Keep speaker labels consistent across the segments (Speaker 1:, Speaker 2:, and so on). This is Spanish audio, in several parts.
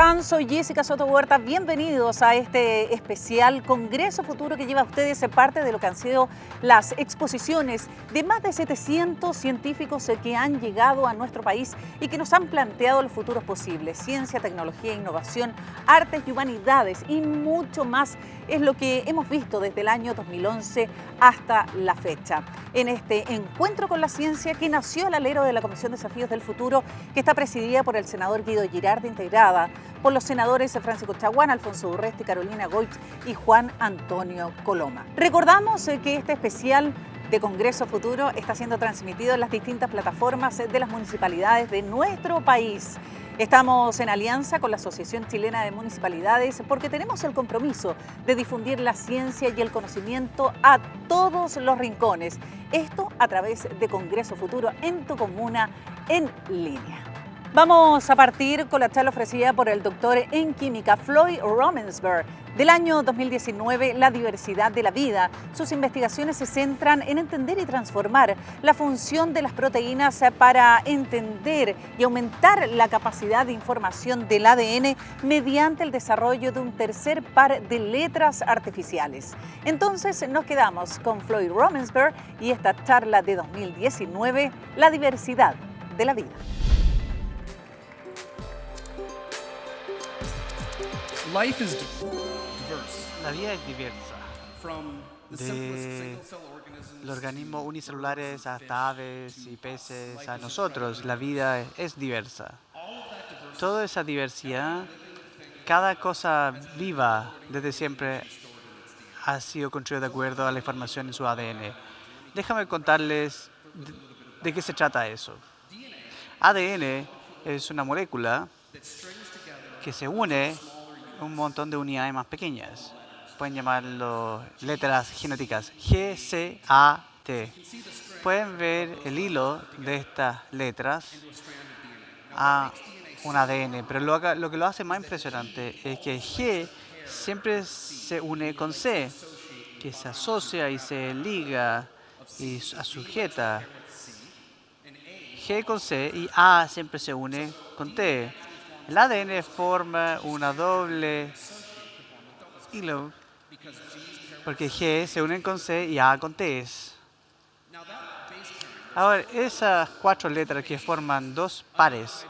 Speaker 1: están? Soy Jessica Soto Huerta. Bienvenidos a este especial Congreso Futuro que lleva a ustedes parte de lo que han sido las exposiciones de más de 700 científicos que han llegado a nuestro país y que nos han planteado los futuros posibles. Ciencia, tecnología, innovación, artes y humanidades y mucho más es lo que hemos visto desde el año 2011 hasta la fecha. En este encuentro con la ciencia que nació al alero de la Comisión Desafíos del Futuro, que está presidida por el senador Guido Girardi, integrada por los senadores Francisco Chaguán, Alfonso Urresti, Carolina Goich y Juan Antonio Coloma. Recordamos que este especial de Congreso Futuro está siendo transmitido en las distintas plataformas de las municipalidades de nuestro país. Estamos en alianza con la Asociación Chilena de Municipalidades porque tenemos el compromiso de difundir la ciencia y el conocimiento a todos los rincones. Esto a través de Congreso Futuro en tu comuna en línea. Vamos a partir con la charla ofrecida por el doctor en química Floyd Romensberg. Del año 2019, la diversidad de la vida. Sus investigaciones se centran en entender y transformar la función de las proteínas para entender y aumentar la capacidad de información del ADN mediante el desarrollo de un tercer par de letras artificiales. Entonces nos quedamos con Floyd Romensberg y esta charla de 2019, la diversidad de la vida.
Speaker 2: Life is diverse.
Speaker 3: La vida es diversa. De los organismos unicelulares hasta aves y peces a nosotros, la vida es diversa. Toda esa diversidad, cada cosa viva desde siempre ha sido construida de acuerdo a la información en su ADN. Déjame contarles de qué se trata eso. ADN es una molécula que se une un montón de unidades más pequeñas. Pueden llamarlo letras genéticas. G, C, A, T. Pueden ver el hilo de estas letras a un ADN, pero lo que lo hace más impresionante es que G siempre se une con C, que se asocia y se liga y sujeta. G con C y A siempre se une con T. El ADN forma una doble hilo porque G se unen con C y A con T. Ahora, esas cuatro letras que forman dos pares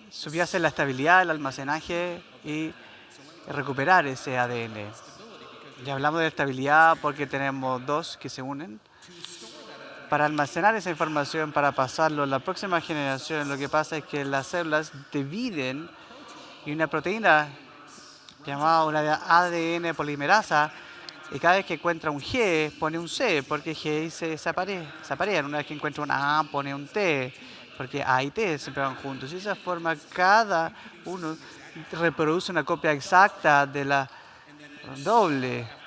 Speaker 3: subyace la estabilidad, el almacenaje y recuperar ese ADN. Ya hablamos de estabilidad porque tenemos dos que se unen. Para almacenar esa información, para pasarlo a la próxima generación, lo que pasa es que las células dividen y una proteína llamada una ADN polimerasa, y cada vez que encuentra un G, pone un C, porque G y C se aparean. Una vez que encuentra un A, pone un T, porque A y T siempre van juntos. Y de esa forma, cada uno reproduce una copia exacta de la doble.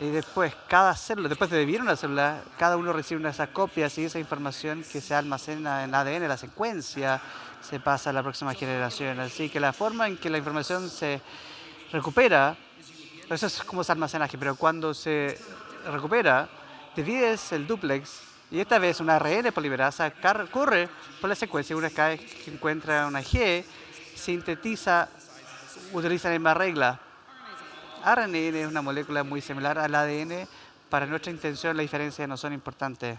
Speaker 3: Y después, cada célula, después de dividir una célula, cada uno recibe una de esas copias y esa información que se almacena en ADN, la secuencia, se pasa a la próxima generación. Así que la forma en que la información se recupera, eso es como ese almacenaje, pero cuando se recupera, divides el dúplex y esta vez una ARN polimerasa corre por la secuencia y una vez que encuentra una G, sintetiza, utiliza la misma regla. ARN es una molécula muy similar al ADN. Para nuestra intención, la diferencia no son importantes.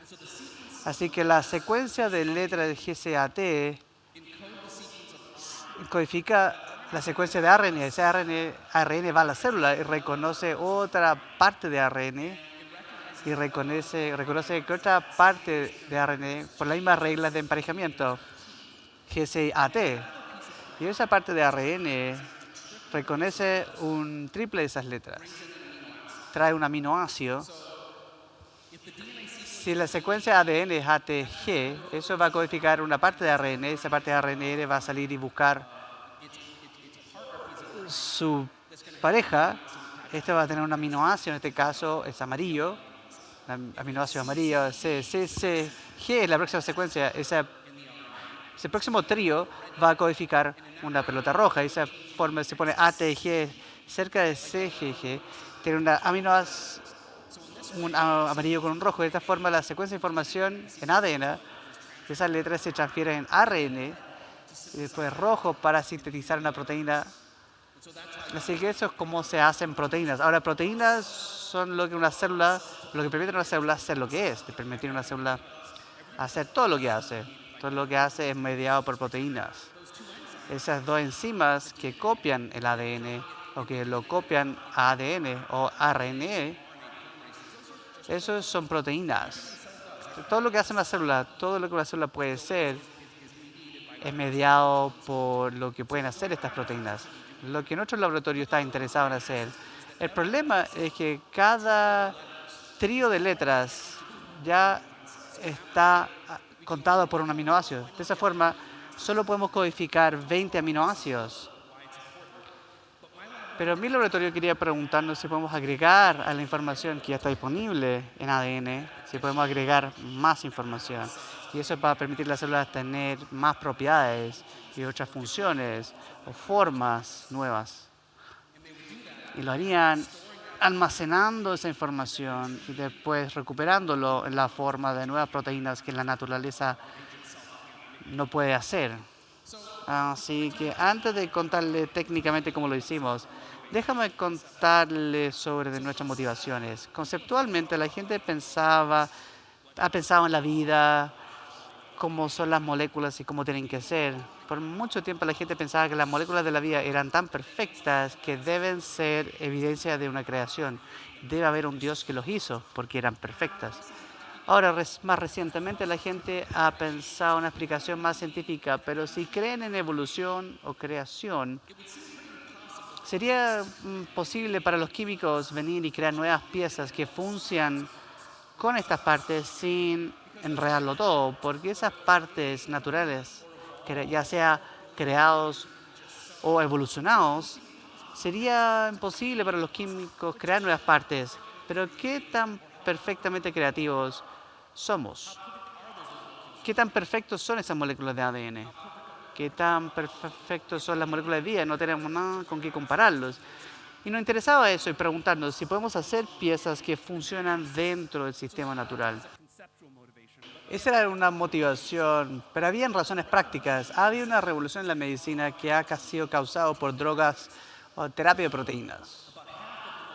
Speaker 3: Así que la secuencia de letras de GCAT codifica la secuencia de ARN. Ese ARN va a la célula y reconoce otra parte de ARN y reconoce que otra parte de ARN por las mismas reglas de emparejamiento, GCAT. Y esa parte de ARN reconoce un triple de esas letras. Trae un aminoácido. Si la secuencia ADN es ATG, eso va a codificar una parte de ARN. Esa parte de ARN va a salir y buscar su pareja. Este va a tener un aminoácido, en este caso es amarillo. Aminoácido amarillo, G es la próxima secuencia. Ese próximo trío va a codificar una pelota roja. Esa forma se pone ATG cerca de CGG. Tiene un amarillo con un rojo. De esta forma, la secuencia de información en ADN, esas letras se transfieren en ARN y después rojo para sintetizar una proteína. Así que eso es cómo se hacen proteínas. Ahora, proteínas son lo que permite a una célula hacer lo que es, de permitir a una célula hacer todo lo que hace. Todo lo que hace es mediado por proteínas. Esas dos enzimas que copian el ADN o que lo copian a ADN o RNA, esos son proteínas. Todo lo que hace una célula, todo lo que una célula puede ser, es mediado por lo que pueden hacer estas proteínas. Lo que nuestro laboratorio está interesado en hacer. El problema es que cada trío de letras ya está contado por un aminoácido. De esa forma, solo podemos codificar 20 aminoácidos. Pero mi laboratorio quería preguntarnos si podemos agregar a la información que ya está disponible en ADN, si podemos agregar más información. Y eso va a permitir a las células tener más propiedades y otras funciones o formas nuevas. Y lo harían almacenando esa información y después recuperándolo en la forma de nuevas proteínas que la naturaleza no puede hacer. Así que antes de contarle técnicamente cómo lo hicimos, déjame contarle sobre nuestras motivaciones. Conceptualmente, la gente ha pensado en la vida, cómo son las moléculas y cómo tienen que ser. Por mucho tiempo la gente pensaba que las moléculas de la vida eran tan perfectas que deben ser evidencia de una creación. Debe haber un Dios que los hizo porque eran perfectas. Ahora, más recientemente, la gente ha pensado una explicación más científica, pero si creen en evolución o creación, sería posible para los químicos venir y crear nuevas piezas que funcionan con estas partes sin enredarlo todo, porque esas partes naturales, ya sea creados o evolucionados, sería imposible para los químicos crear nuevas partes. Pero ¿qué tan perfectamente creativos somos? ¿Qué tan perfectos son esas moléculas de ADN? ¿Qué tan perfectos son las moléculas de vida? No tenemos nada con qué compararlos. Y nos interesaba eso y preguntarnos si podemos hacer piezas que funcionan dentro del sistema natural. Esa era una motivación, pero habían razones prácticas. Había una revolución en la medicina que ha sido causada por drogas o terapia de proteínas.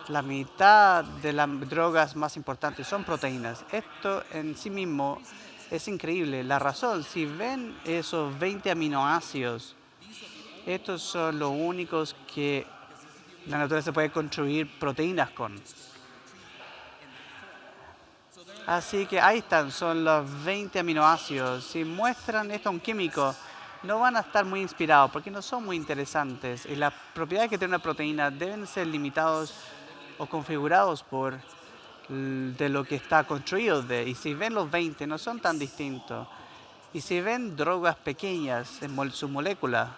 Speaker 3: La mitad de las drogas más importantes son proteínas. Esto en sí mismo es increíble. La razón, si ven esos 20 aminoácidos, estos son los únicos que la naturaleza puede construir proteínas con. Así que ahí están, son los 20 aminoácidos. Si muestran esto a un químico, no van a estar muy inspirados porque no son muy interesantes. Y las propiedades que tiene una proteína deben ser limitados o configurados por de lo que está construido de. Y si ven los 20, no son tan distintos. Y si ven drogas pequeñas en su molécula,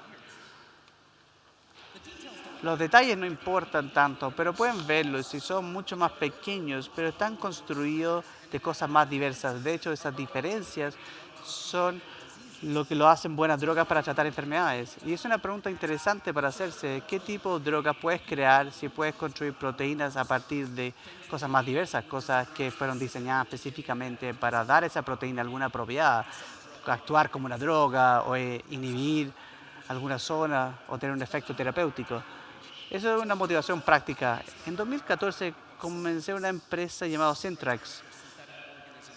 Speaker 3: los detalles no importan tanto, pero pueden verlos si son mucho más pequeños, pero están construidos de cosas más diversas. De hecho, esas diferencias son lo que lo hacen buenas drogas para tratar enfermedades. Y es una pregunta interesante para hacerse. ¿Qué tipo de drogas puedes crear si puedes construir proteínas a partir de cosas más diversas? Cosas que fueron diseñadas específicamente para dar a esa proteína alguna propiedad, actuar como una droga o inhibir alguna zona o tener un efecto terapéutico. Eso es una motivación práctica. En 2014 comencé una empresa llamada Syntrax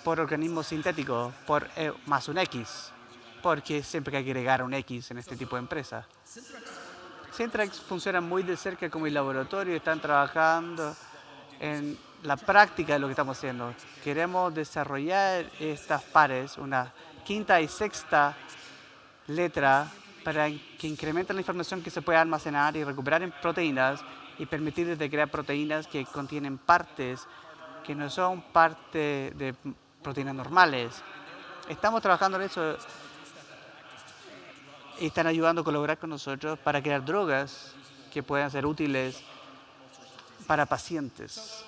Speaker 3: por organismos sintéticos, por más un X, porque siempre hay que agregar un X en este tipo de empresas. Syntrax funciona muy de cerca con mi laboratorio y están trabajando en la práctica de lo que estamos haciendo. Queremos desarrollar estas pares, una quinta y sexta letra, para que incrementen la información que se puede almacenar y recuperar en proteínas y permitir crear proteínas que contienen partes que no son parte de proteínas normales. Estamos trabajando en eso y están ayudando a colaborar con nosotros para crear drogas que puedan ser útiles para pacientes.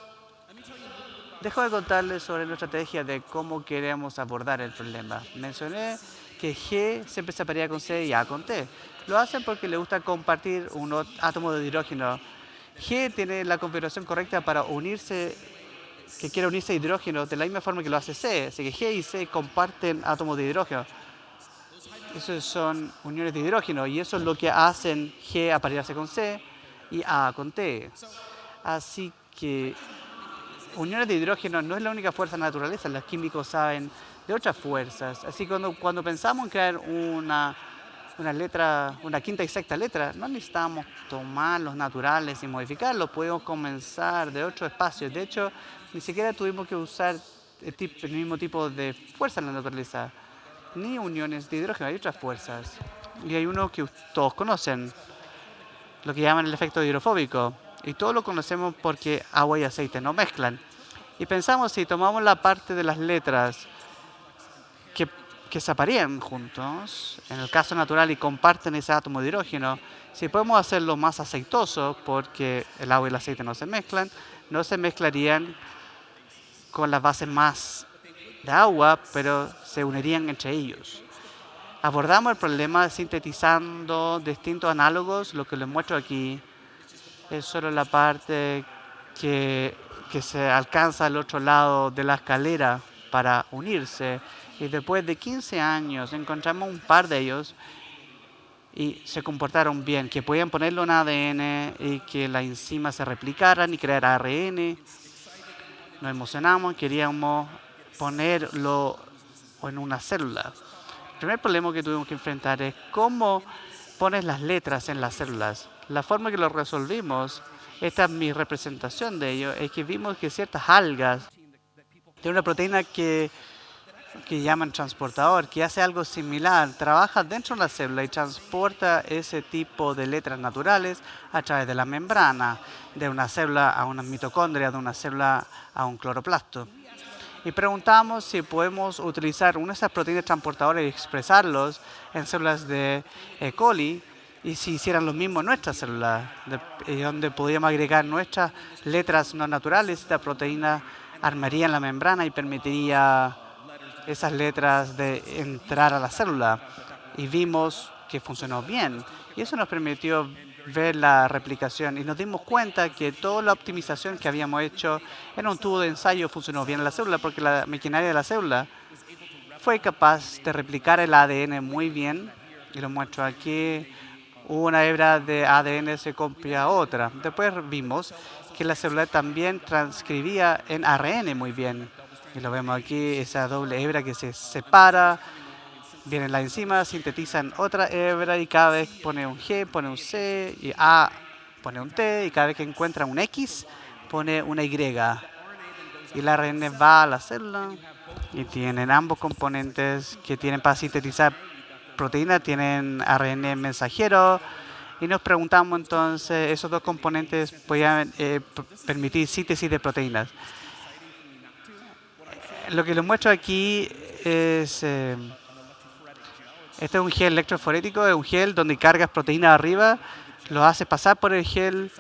Speaker 3: Dejo de contarles sobre nuestra estrategia de cómo queremos abordar el problema. Mencioné que G siempre se paría con C y A con T. Lo hacen porque les gusta compartir un átomo de hidrógeno. G tiene la configuración correcta para unirse, que quiere unirse a hidrógeno de la misma forma que lo hace C. Así que G y C comparten átomos de hidrógeno. Esos son uniones de hidrógeno y eso es lo que hacen G aparearse con C y A con T. Así que uniones de hidrógeno no es la única fuerza de la naturaleza. Los químicos saben de otras fuerzas. Así que cuando pensamos en crear una quinta y sexta letra, no necesitamos tomar los naturales y modificarlos. Podemos comenzar de otro espacio. De hecho, ni siquiera tuvimos que usar el mismo tipo de fuerza en la naturaleza, ni uniones de hidrógeno. Hay otras fuerzas. Y hay uno que todos conocen, lo que llaman el efecto hidrofóbico. Y todos lo conocemos porque agua y aceite no mezclan. Y pensamos, si tomamos la parte de las letras que se aparean juntos, en el caso natural, y comparten ese átomo de hidrógeno, si podemos hacerlo más aceitoso, porque el agua y el aceite no se mezclan, no se mezclarían con las bases más de agua, pero se unirían entre ellos. Abordamos el problema sintetizando distintos análogos. Lo que les muestro aquí es solo la parte que se alcanza al otro lado de la escalera para unirse. Y después de 15 años encontramos un par de ellos y se comportaron bien, que podían ponerlo en ADN y que las enzimas se replicaran y crear ARN. Nos emocionamos, queríamos ponerlo en una célula. El primer problema que tuvimos que enfrentar es cómo pones las letras en las células. La forma que lo resolvimos, esta es mi representación de ello, es que vimos que ciertas algas tienen una proteína que llaman transportador, que hace algo similar, trabaja dentro de la célula y transporta ese tipo de letras naturales a través de la membrana, de una célula a una mitocondria, de una célula a un cloroplasto. Y preguntamos si podemos utilizar una de esas proteínas transportadoras y expresarlos en células de E. coli, y si hicieran lo mismo en nuestras células, donde podríamos agregar nuestras letras no naturales, esta proteína armaría en la membrana y permitiría esas letras de entrar a la célula. Y vimos que funcionó bien. Y eso nos permitió ver la replicación. Y nos dimos cuenta que toda la optimización que habíamos hecho en un tubo de ensayo funcionó bien en la célula, porque la maquinaria de la célula fue capaz de replicar el ADN muy bien. Y lo muestro aquí. Una hebra de ADN se copia a otra. Después vimos que la célula también transcribía en ARN muy bien. Y lo vemos aquí, esa doble hebra que se separa, vienen las enzimas, sintetizan otra hebra y cada vez pone un G, pone un C, y A pone un T, y cada vez que encuentra un X, pone una Y. Y el ARN va a la célula y tienen ambos componentes que tienen para sintetizar proteína, tienen ARN mensajero. Y nos preguntamos entonces, esos dos componentes podían permitir síntesis de proteínas. Lo que les muestro aquí es, este es un gel electroforético, es un gel donde cargas proteínas arriba, lo haces pasar por el gel,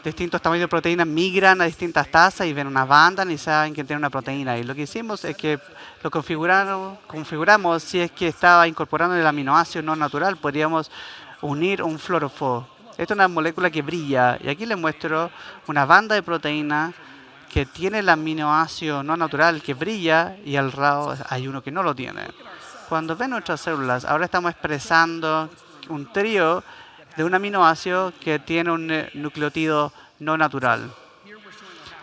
Speaker 3: distintos tamaños de proteínas migran a distintas tazas y ven una banda y saben que tiene una proteína. Y lo que hicimos es que lo configuramos si es que estaba incorporando el aminoácido no natural, podríamos unir un fluoroforo. Esta es una molécula que brilla y aquí les muestro una banda de proteína que tiene el aminoácido no natural que brilla y al lado hay uno que no lo tiene. Cuando ven nuestras células, ahora estamos expresando un trío de un aminoácido que tiene un nucleótido no natural.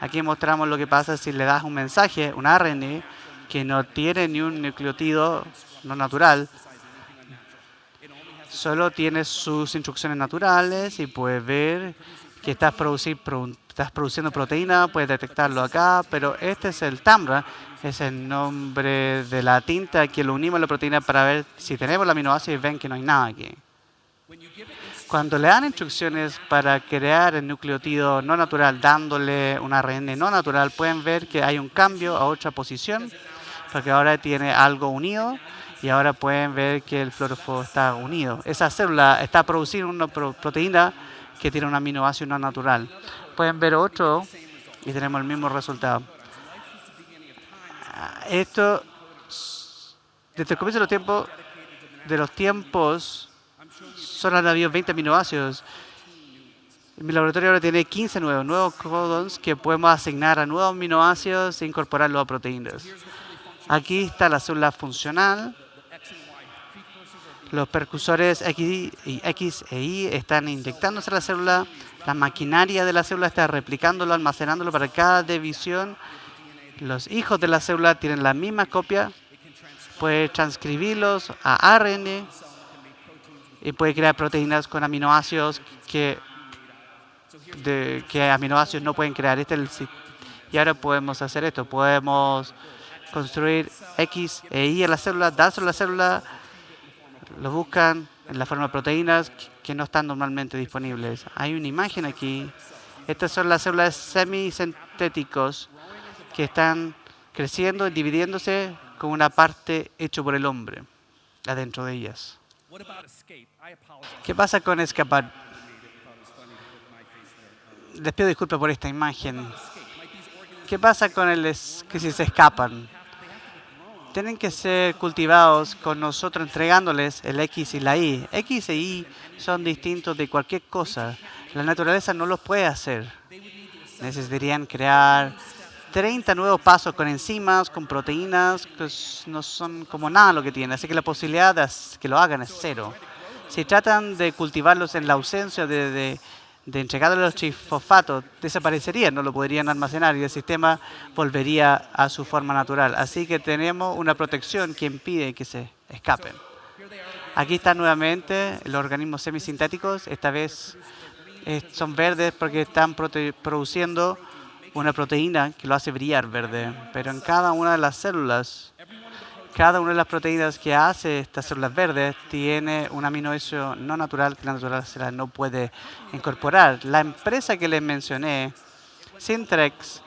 Speaker 3: Aquí mostramos lo que pasa si le das un mensaje, un ARN, que no tiene ni un nucleótido no natural, solo tiene sus instrucciones naturales y puedes ver que estás produciendo proteína, puedes detectarlo acá, pero este es el TAMRA, es el nombre de la tinta que lo unimos a la proteína para ver si tenemos el aminoácido y ven que no hay nada aquí. Cuando le dan instrucciones para crear el nucleótido no natural, dándole un ARN no natural, pueden ver que hay un cambio a otra posición, porque ahora tiene algo unido y ahora pueden ver que el fluoroforo está unido. Esa célula está produciendo una proteína que tiene un aminoácido no natural. Pueden ver otro y tenemos el mismo resultado. Esto, desde el comienzo de los tiempos, solo han habido 20 aminoácidos. Mi laboratorio ahora tiene 15 nuevos codons que podemos asignar a nuevos aminoácidos e incorporarlos a proteínas. Aquí está la célula funcional. Los precursores X e Y están inyectándose a la célula. La maquinaria de la célula está replicándolo, almacenándolo para cada división. Los hijos de la célula tienen la misma copia. Puede transcribirlos a ARN y puede crear proteínas con aminoácidos que aminoácidos no pueden crear. Y ahora podemos hacer esto. Podemos construir X e Y en la célula, dárselo a la célula. Lo buscan en la forma de proteínas que no están normalmente disponibles. Hay una imagen aquí. Estas son las células semisintéticos que están creciendo y dividiéndose con una parte hecha por el hombre adentro de ellas. ¿Qué pasa con escapar? Les pido disculpas por esta imagen. ¿Qué pasa con que si se escapan? Tienen que ser cultivados con nosotros entregándoles el X y la Y. X e Y son distintos de cualquier cosa. La naturaleza no los puede hacer. Necesitarían crear 30 nuevos pasos con enzimas, con proteínas, que no son como nada lo que tienen. Así que la posibilidad de que lo hagan es cero. Si tratan de cultivarlos en la ausencia de entregarles los trifosfatos, desaparecerían, no lo podrían almacenar y el sistema volvería a su forma natural. Así que tenemos una protección que impide que se escapen. Aquí están nuevamente los organismos semisintéticos. Esta vez son verdes porque están produciendo una proteína que lo hace brillar verde. Pero en cada una de las células, cada una de las proteínas que hace estas células verdes tiene un aminoácido no natural que la naturaleza no puede incorporar. La empresa que les mencioné, Syntrex,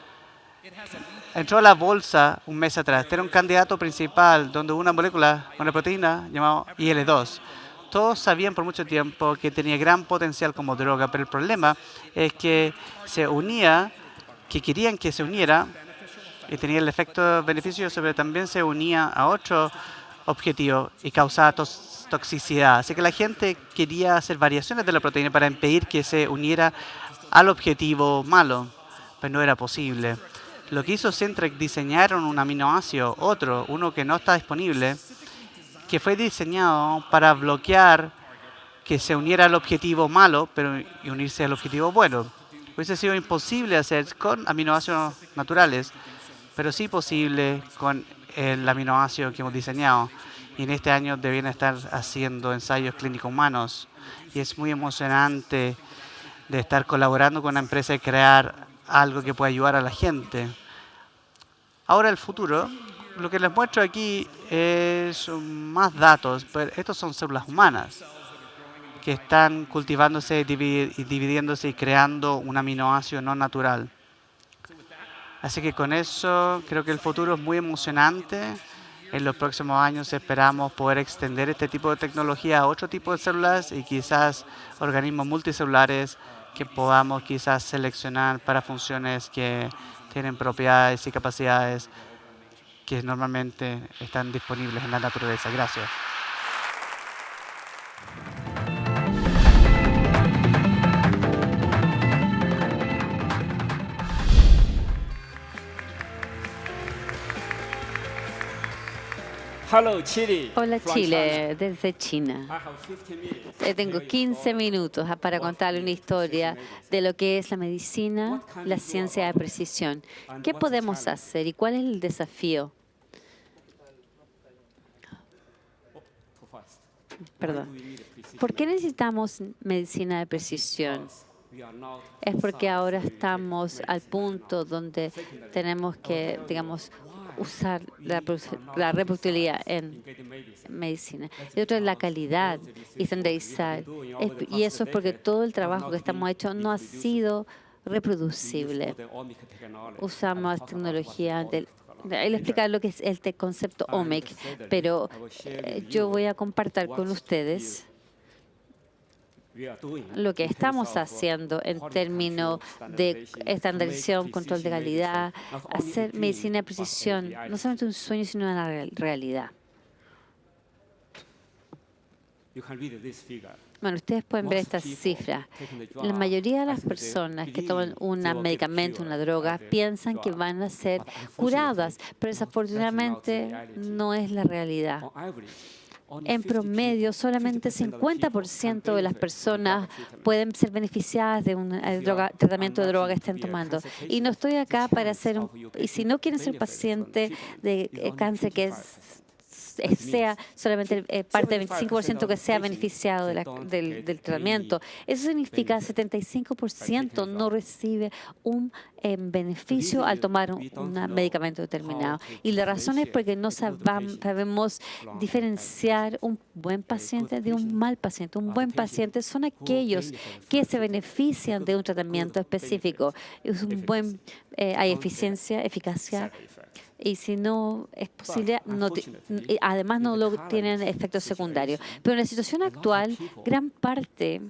Speaker 3: entró a la bolsa un mes atrás. Era un candidato principal donde una molécula, una proteína llamada IL-2. Todos sabían por mucho tiempo que tenía gran potencial como droga, pero el problema es que querían que se uniera y tenía el efecto beneficioso, pero también se unía a otro objetivo y causaba toxicidad. Así que la gente quería hacer variaciones de la proteína para impedir que se uniera al objetivo malo, pero no era posible. Lo que hizo Syntrex, diseñaron un aminoácido, uno que no está disponible, que fue diseñado para bloquear que se uniera al objetivo malo, pero y unirse al objetivo bueno. Hubiese sido imposible hacer con aminoácidos naturales, pero sí posible con el aminoácido que hemos diseñado. Y en este año deben estar haciendo ensayos clínicos humanos. Y es muy emocionante de estar colaborando con una empresa y crear algo que pueda ayudar a la gente. Ahora el futuro, lo que les muestro aquí es más datos, pero estos son células humanas que están cultivándose y dividiéndose y creando un aminoácido no natural. Así que con eso creo que el futuro es muy emocionante. En los próximos años esperamos poder extender este tipo de tecnología a otro tipo de células y quizás organismos multicelulares que podamos quizás seleccionar para funciones que tienen propiedades y capacidades que normalmente están disponibles en la naturaleza. Gracias.
Speaker 4: Hola Chile, desde China. Tengo 15 minutos para contarle una historia de lo que es la medicina, la ciencia de precisión. ¿Qué podemos hacer y cuál es el desafío? Perdón. ¿Por qué necesitamos medicina de precisión? Es porque ahora estamos al punto donde tenemos que, digamos, usar la reproductibilidad en medicina. Y otro es la calidad y estandarizar. Y eso es porque todo el trabajo que estamos hecho no ha sido reproducible. Usamos tecnología del... Él explicar lo que es el concepto OMIC, pero yo voy a compartir con ustedes lo que estamos haciendo en términos de estandarización, control de calidad, hacer medicina de precisión, no solamente un sueño, sino una realidad. Bueno, ustedes pueden ver estas cifras. La mayoría de las personas que toman un medicamento, una droga, piensan que van a ser curadas, pero desafortunadamente no es la realidad. en promedio, solamente 50% de las personas pueden ser beneficiadas de un tratamiento de droga que estén tomando. Y no estoy acá para y si no quieren ser paciente de cáncer sea solamente parte del 25% que sea beneficiado del tratamiento. Eso significa que 75% no recibe un beneficio al tomar un medicamento determinado. Y la razón es porque no sabemos diferenciar un buen paciente de un mal paciente. Un buen paciente son aquellos que se benefician de un tratamiento específico. Hay eficacia. Y si no es posible, además no tienen efectos secundarios. Pero en la situación actual, gran parte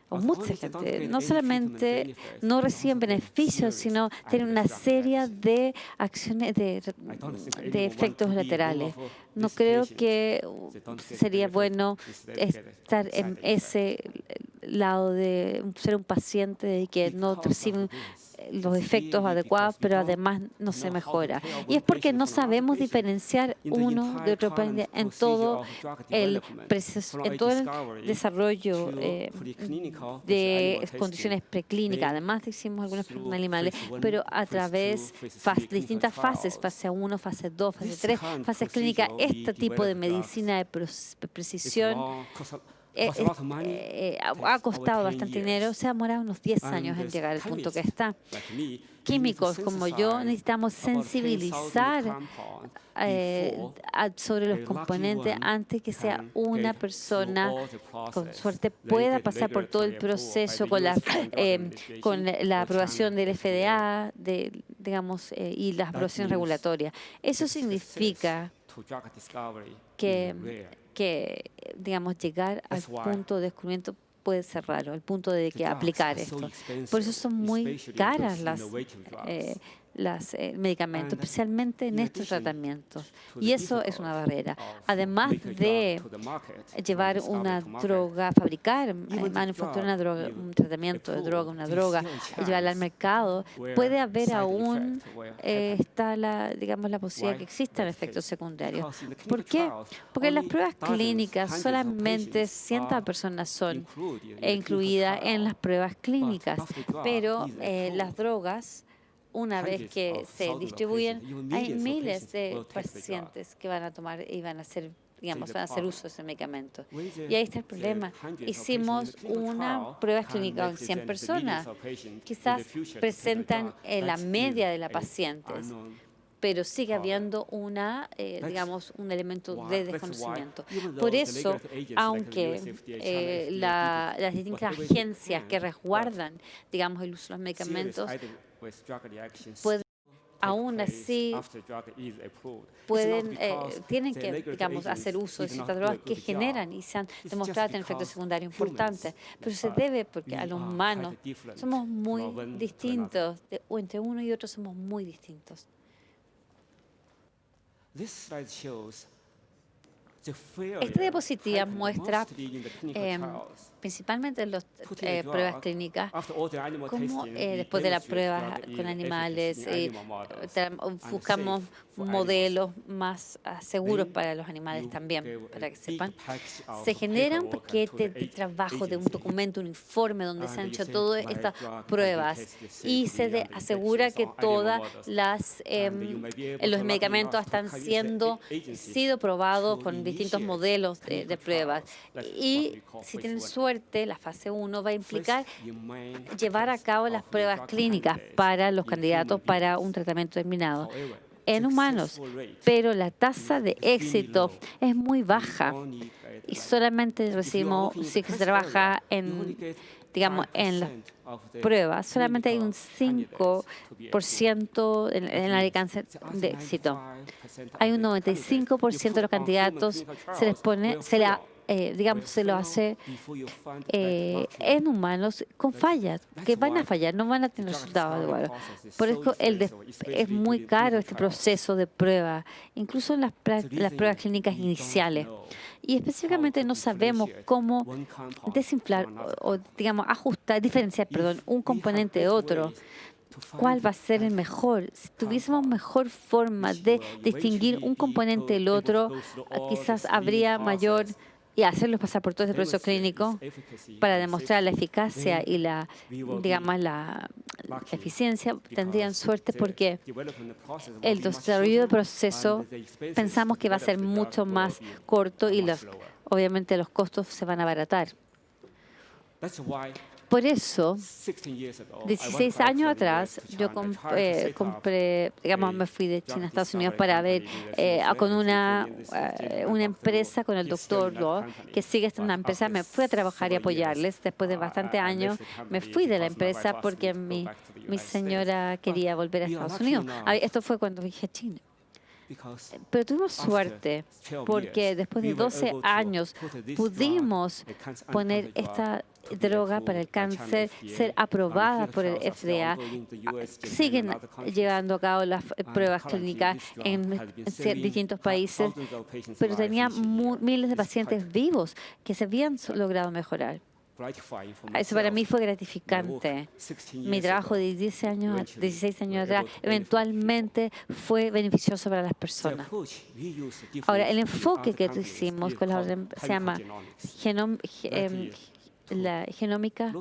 Speaker 4: o mucha gente no solamente no reciben beneficios, sino tienen una serie de acciones, de efectos laterales. No creo que sería bueno estar en ese lado de ser un paciente que no recibe los efectos adecuados, pero además no se mejora. Y es porque no sabemos diferenciar uno de otro en todo el desarrollo de condiciones preclínicas. Además, hicimos algunos animales, pero a través de distintas fases, fase 1, fase 2, fase 3, fases clínicas, este tipo de medicina de precisión ha costado bastante dinero, se ha demorado unos 10 años en llegar al punto que está. Químicos como yo necesitamos sensibilizar sobre los componentes antes que sea una persona con suerte pueda pasar por todo el proceso con la aprobación del FDA, y las aprobaciones regulatorias. Eso significa que llegar al punto de descubrimiento puede ser raro, el punto de que aplicar esto. Por eso son muy caras las medicamentos, especialmente en estos tratamientos. Y eso es una barrera. Además de llevar una droga, fabricar, manufacturar un tratamiento de droga, una droga, llevarla al mercado, puede haber aún está la posibilidad que existan efectos secundarios. ¿Por qué? Porque en las pruebas clínicas solamente 100 personas son incluidas en las pruebas clínicas, pero las drogas, una vez que se distribuyen, hay miles de pacientes que van a tomar y van a hacer uso de ese medicamento. Y ahí está el problema. Hicimos una prueba clínica con 100 personas. Quizás presentan la media de las pacientes, pero sigue habiendo un elemento de desconocimiento. Por eso, aunque las distintas agencias que resguardan, el uso de los medicamentos, aún así tienen que, hacer uso de ciertas drogas que generan y se han demostrado tener efectos secundarios importantes. Pero se debe porque a los humanos somos muy distintos, entre uno y otro somos muy distintos. Esta diapositiva muestra principalmente en las pruebas clínicas, como después de la prueba con animales, buscamos modelos más seguros para los animales también, para que sepan. Se genera un paquete de trabajo de un documento, un informe donde se han hecho todas estas pruebas y se asegura que todas los medicamentos están sido probados con distintos modelos de pruebas. Y si tienen suerte, la fase 1 va a implicar llevar a cabo las pruebas clínicas para los candidatos para un tratamiento terminado en humanos, pero la tasa de éxito es muy baja y solamente recibimos, si se trabaja en las pruebas, solamente hay un 5% en el alcance de éxito. Hay un 95% de los candidatos se lo hace en humanos con fallas, que van a fallar, no van a tener resultados adecuados. Por eso es muy caro este proceso de prueba, incluso en las pruebas clínicas iniciales. Y específicamente no sabemos cómo diferenciar un componente de otro. cuál va a ser el mejor. Si tuviésemos mejor forma de distinguir un componente del otro, quizás habría mayor y hacerlos pasar por todo ese proceso clínico para demostrar la eficacia y digamos, la eficiencia, tendrían suerte porque el desarrollo del proceso pensamos que va a ser mucho más corto y obviamente los costos se van a abaratar. Por eso, 16 años atrás, yo me fui de China a Estados Unidos para ver con una empresa, con el doctor Luo, que sigue siendo una empresa. Me fui a trabajar y apoyarles. Después de bastantes años, me fui de la empresa porque mi señora quería volver a Estados Unidos. Esto fue cuando dije China. Pero tuvimos suerte porque después de 12 años pudimos poner esta droga para el cáncer, ser aprobada por el FDA. Siguen llevando a cabo las pruebas clínicas en distintos países, pero tenía miles de pacientes vivos que se habían logrado mejorar. Eso para mí fue gratificante. Mi trabajo de 16 años atrás eventualmente fue beneficioso para las personas. Ahora, el enfoque que hicimos con se llama la genómica,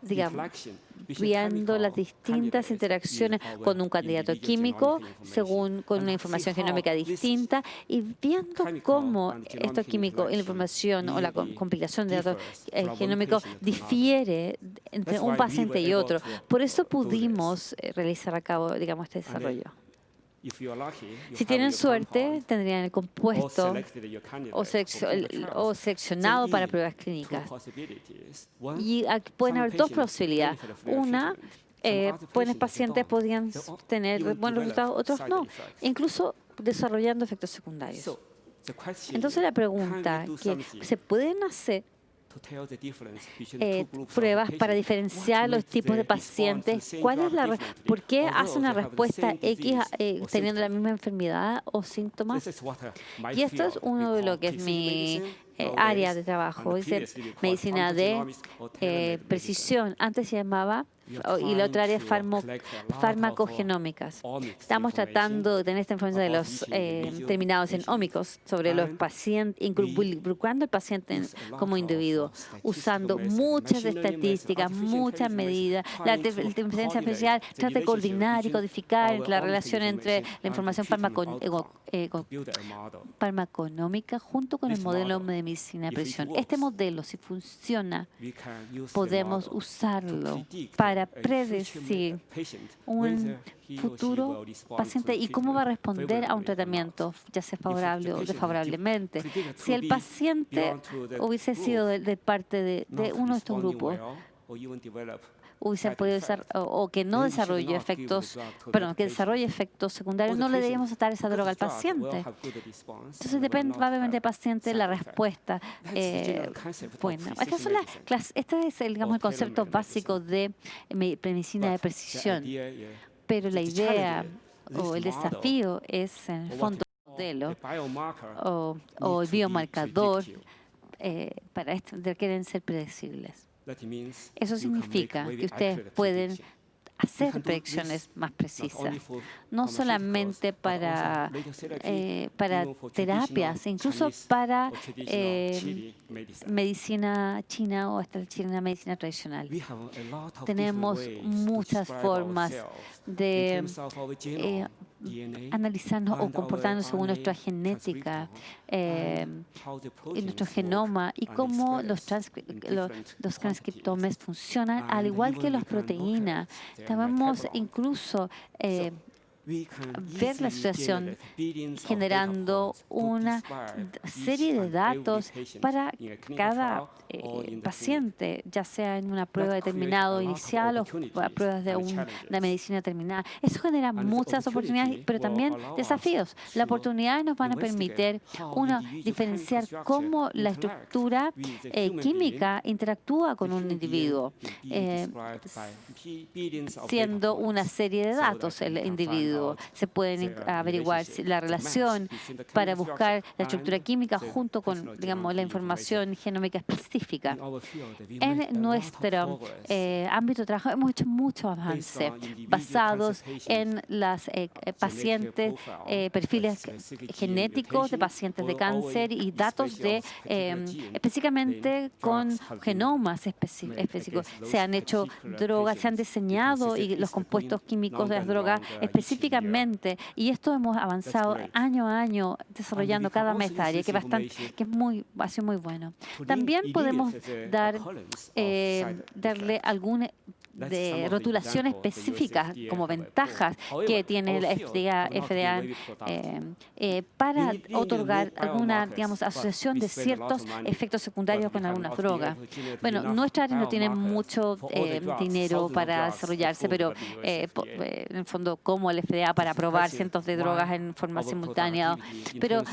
Speaker 4: digamos, viendo las distintas interacciones con un candidato químico con una información genómica distinta y viendo cómo estos químicos, la información o la compilación de datos genómicos difiere entre un paciente y otro. Por eso pudimos realizar a cabo, digamos, este desarrollo. Si tienen suerte, tendrían el compuesto o seleccionado para pruebas clínicas. Y pueden haber dos posibilidades. Una, buenos pacientes podrían tener buenos resultados, otros no, incluso desarrollando efectos secundarios. Entonces la pregunta que se pueden hacer pruebas para diferenciar los tipos de pacientes. ¿Por qué hace una respuesta X teniendo la misma enfermedad o síntomas? Y esto es uno de lo que es mi área de trabajo, dice medicina de precisión. Antes se llamaba, y la otra área es farmacogenómicas. Estamos tratando de tener esta información de los terminados en ómicos sobre los pacientes, involucrando al paciente como individuo, usando muchas estadísticas, muchas medidas. La inteligencia artificial trata de coordinar y codificar la relación entre la información farmaconómica junto con el modelo de medicina de precisión. Este modelo, si funciona, podemos usarlo para predecir un futuro paciente y cómo va a responder a un tratamiento, ya sea favorable o desfavorablemente. Si el paciente hubiese sido de parte de uno de estos grupos, hubiese podido o que no desarrolle efectos, que desarrolle efectos secundarios, no le debemos dar esa droga al paciente. Entonces depende probablemente del paciente la respuesta. Bueno, este es el concepto básico de medicina de precisión. Pero la idea o el desafío es en el fondo el modelo o el biomarcador para esto requieren ser predecibles. Eso significa que ustedes pueden hacer predicciones más precisas, no solamente para terapias, incluso para medicina china o hasta la medicina tradicional. Tenemos muchas formas de analizarnos o comportarnos según nuestra genética y nuestro genoma y cómo los transcriptomes funcionan, al igual que las proteínas. Podemos incluso ver la situación generando una serie de datos para cada paciente, ya sea en una prueba determinada inicial o pruebas de una medicina terminada. Eso genera muchas oportunidades, pero también desafíos. Las oportunidades nos van a permitir, diferenciar cómo la estructura química interactúa con un individuo, siendo una serie de datos el individuo. rápido. Se pueden averiguar la relación para buscar la estructura química junto con, digamos, la información genómica específica. En nuestro ámbito de trabajo hemos hecho mucho avance basados en las pacientes, perfiles genéticos de pacientes de cáncer y datos de específicamente con genomas específicos. Se han hecho drogas, se han diseñado y los compuestos químicos de las drogas específicamente, y esto hemos avanzado año a año desarrollando cada mes esta área, que ha sido muy bueno. También podemos darle algún de rotulación específicas como ventajas que tiene el FDA para otorgar alguna, digamos, asociación de ciertos efectos secundarios con alguna droga. Bueno, nuestra área no tiene mucho dinero para desarrollarse, pero en el fondo como el FDA para probar cientos de drogas en forma simultánea. Pero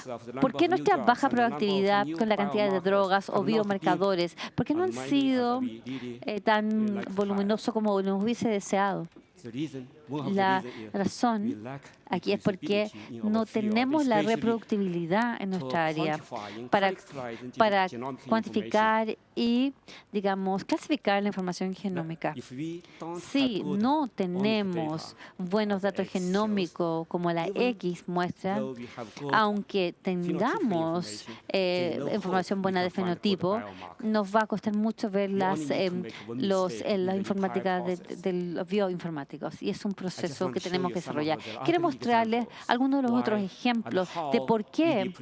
Speaker 4: ¿por qué nuestra baja proactividad con la cantidad de drogas o biomarcadores? ¿Por qué no han sido tan voluminosos como nos hubiese deseado? La razón aquí es porque no tenemos la reproductibilidad en nuestra área para cuantificar y, digamos, clasificar la información genómica. Si no tenemos buenos datos genómicos como la X muestra, aunque tengamos información buena de fenotipo, nos va a costar mucho ver las informáticas de los bioinformáticos, y es un proceso que tenemos que desarrollar. Quiero mostrarles algunos de los otros ejemplos de por qué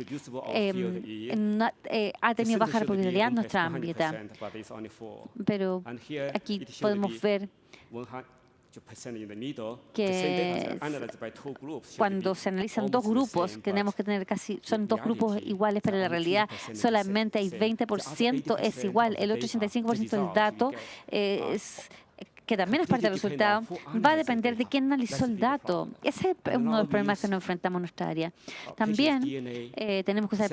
Speaker 4: ha tenido baja reproducibilidad en nuestra ámbito. Pero aquí podemos ver que cuando se analizan dos grupos, tenemos que tener son dos grupos iguales, pero en la realidad solamente hay 20% es igual. El otro 85% del dato que también es parte del resultado, va a depender de quién analizó el dato. Ese es uno de los problemas que nos enfrentamos en nuestra área. También tenemos que usar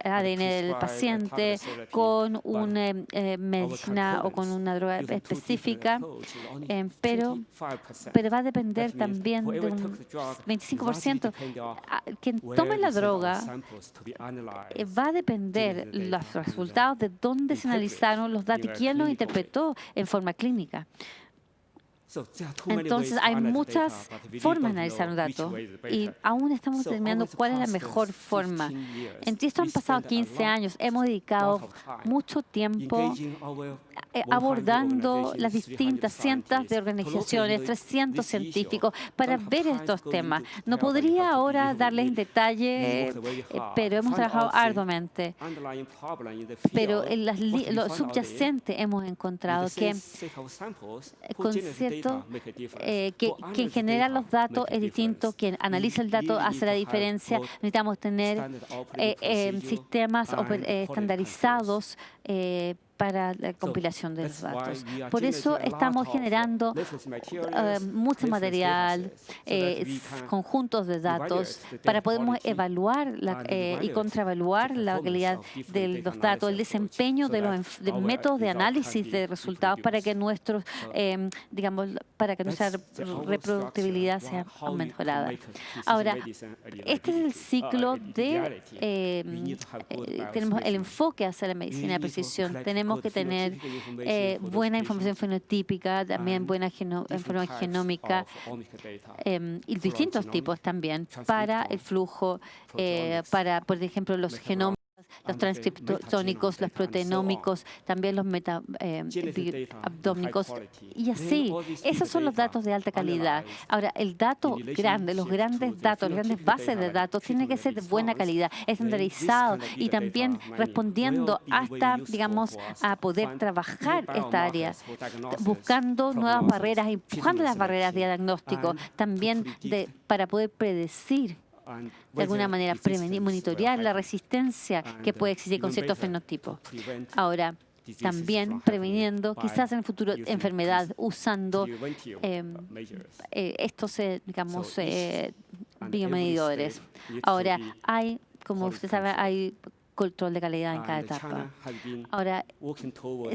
Speaker 4: ADN del paciente con una medicina o con una droga específica, pero va a depender también de un 25%. Quien tome la droga va a depender los resultados de dónde se analizaron los datos y quién los interpretó en forma clínica. Entonces, hay muchas formas de analizar un dato y aún estamos determinando cuál es la mejor forma. En esto han pasado 15 años. Hemos dedicado mucho tiempo abordando las distintas cientos de organizaciones, 300 científicos, para ver estos temas. No podría ahora darles en detalle, pero hemos trabajado arduamente. Pero en lo subyacente hemos encontrado que quien genera los datos es distinto, quien analiza el dato hace la diferencia. Necesitamos tener sistemas estandarizados para la compilación de los datos. Por eso estamos generando mucho material, conjuntos de datos, para poder evaluar y contraevaluar la calidad de los datos, el desempeño de los métodos de análisis de resultados para que nuestra reproductibilidad sea mejorada. Ahora, este es el ciclo tenemos el enfoque hacia la medicina de precisión. Tenemos que tener buena información fenotípica, también buena información genómica y distintos tipos también para el flujo, para, por ejemplo, los genomas, los transcriptónicos, los proteinómicos, también los abdómicos, y así. Esos son los datos de alta calidad. Ahora, el dato grande, los grandes datos, las grandes bases de datos, tienen que ser de buena calidad, estandarizado y también respondiendo hasta, digamos, a poder trabajar esta área, buscando nuevas barreras, empujando las barreras de diagnóstico, también para poder predecir de alguna manera, prevenir, monitorear la resistencia que puede existir con ciertos fenotipos. Ahora, también previniendo quizás en el futuro enfermedad usando estos, biomedidores. Ahora, como usted sabe, hay control de calidad en cada etapa. Ahora,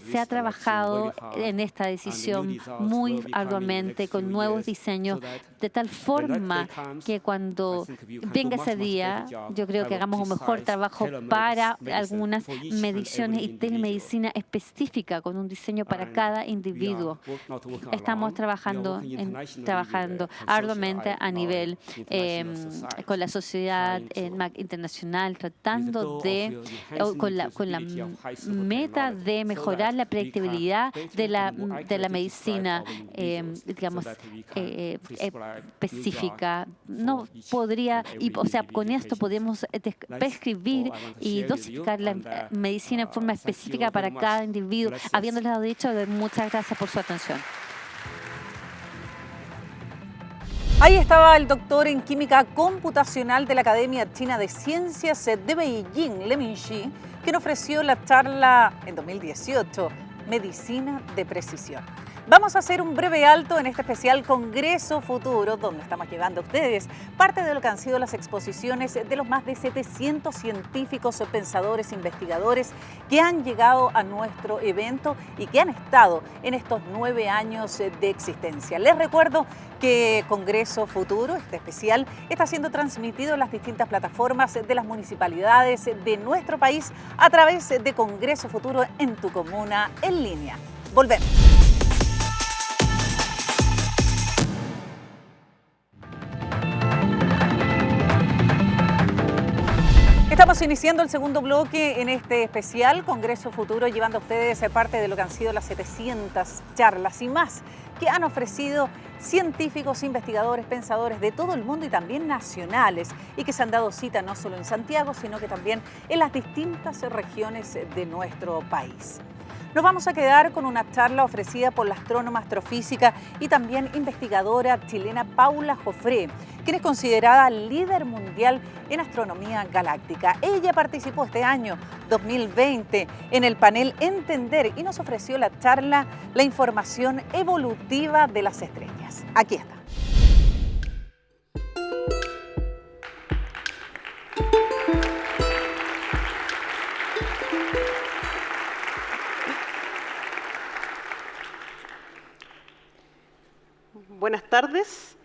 Speaker 4: se ha trabajado en esta decisión muy arduamente con nuevos diseños, de tal forma que cuando venga ese día, yo creo que hagamos un mejor trabajo para algunas mediciones y telemedicina específica con un diseño para cada individuo. Estamos trabajando arduamente a nivel con la sociedad internacional, tratando con la meta de mejorar la predictibilidad de la medicina, digamos, específica. No podría, o sea, con esto podemos prescribir y dosificar la medicina en forma específica para cada individuo. Habiéndole dicho, muchas gracias por su atención.
Speaker 1: Ahí estaba el doctor en química computacional de la Academia China de Ciencias de Beijing, Le Mingxi, quien ofreció la charla en 2018, Medicina de Precisión. Vamos a hacer un breve alto en este especial Congreso Futuro, donde estamos llevando a ustedes parte de lo que han sido las exposiciones de los más de 700 científicos, pensadores, investigadores que han llegado a nuestro evento y que han estado en estos 9 años de existencia. Les recuerdo que Congreso Futuro, este especial, está siendo transmitido en las distintas plataformas de las municipalidades de nuestro país a través de Congreso Futuro en tu comuna en línea. Volvemos. Estamos iniciando el segundo bloque en este especial Congreso Futuro, llevando a ustedes parte de lo que han sido las 700 charlas y más que han ofrecido científicos, investigadores, pensadores de todo el mundo y también nacionales, y que se han dado cita no solo en Santiago, sino que también en las distintas regiones de nuestro país. Nos vamos a quedar con una charla ofrecida por la astrónoma astrofísica y también investigadora chilena Paula Joffre, quien es considerada líder mundial en astronomía galáctica. Ella participó este año 2020 en el panel Entender y nos ofreció la charla La información evolutiva de las estrellas. Aquí está.
Speaker 5: Buenas tardes.